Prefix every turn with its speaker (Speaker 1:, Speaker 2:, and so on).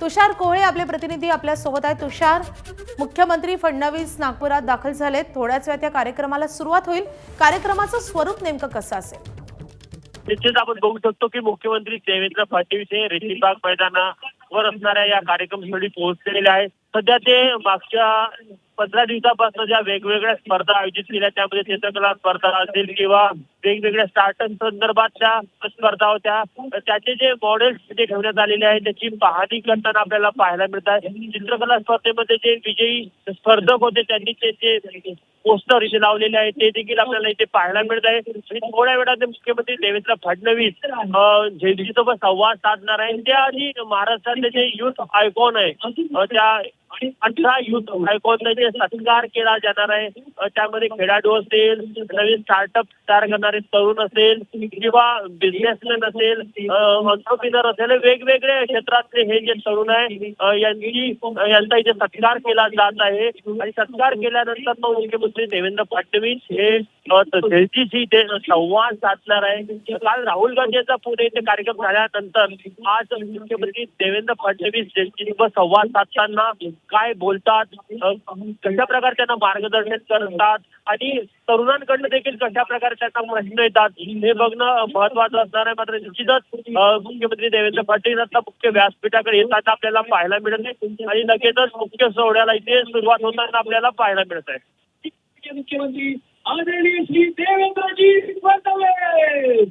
Speaker 1: तुषार कोहळे आपले प्रतिनिधी आपल्या सोबत आहेत। तुषार, मुख्यमंत्री फडणवीस नागपुरात दाखल झालेत। थोड्याच वेळात या कार्यक्रमाला सुरुवात होईल। कार्यक्रमाचं स्वरूप नेमकं कसं असेल?
Speaker 2: निश्चित आपण बघू शकतो की मुख्यमंत्री देवेंद्र फडणवीस हे रेशीमबाग मैदानावर असणाऱ्या या कार्यक्रमस्थळी पोहोचलेले आहेत। सध्या ते मागच्या 15 दिवसापासून ज्या वेगवेगळ्या स्पर्धा आयोजित केल्या त्यामध्ये चित्रकला स्पर्धा असेल किंवा वेगवेगळ्या स्टार्टअप संदर्भातल्या स्पर्धा होत्या, त्याचे जे मॉडेल्स जे ठेवण्यात आलेले आहेत त्याची पाहणी करताना आपल्याला पाहायला मिळत आहे। चित्रकला स्पर्धेमध्ये जे विजयी स्पर्धक होते त्यांनी ते पोस्टर इथे लावलेले आहेत ते देखील आपल्याला इथे पाहायला मिळत आहे। आणि थोड्या वेळात मुख्यमंत्री देवेंद्र फडणवीस जेडीसोबत संवाद साधणार आहे। त्याआधी महाराष्ट्रातले जे युथ आयकॉन आहे त्या 18 युथ आयकॉनचा जे सत्कार केला जाणार आहे, त्यामध्ये खेळाडू असेल, नवीन स्टार्टअप तयार करणारे तरुण असेल किंवा बिझनेसमॅन असेल, एंटरप्रेन्योर असेल, वेगवेगळ्या क्षेत्रातले हे जे तरुण आहे यांचा इथे सत्कार केला जात आहे। आणि सत्कार केल्यानंतर मग मुख्यमंत्री देवेंद्र फडणवीस हे जेडीसी इथे संवाद साधणार आहे। काल राहुल गांधी यांचा पुणे इथे कार्यक्रम झाल्यानंतर आज मुख्यमंत्री देवेंद्र फडणवीस जेडीसीसोबत संवाद साधताना काय बोलतात, कशा प्रकारे त्यांना मार्गदर्शन करतात आणि तरुणांकडनं देखील कशा प्रकारे त्यांना प्रश्न येतात हे बघणं महत्वाचं असणार आहे। मात्र निश्चितच मुख्यमंत्री देवेंद्र फडणवीस आता मुख्य व्यासपीठाकडे येताना आपल्याला पाहायला मिळत आहे आणि लगेचच मुख्य सोहळ्याला इथे सुरुवात होताना आपल्याला पाहायला मिळत आहे।
Speaker 3: मुख्यमंत्री आदरणीय श्री देवेंद्रजी फडणवीस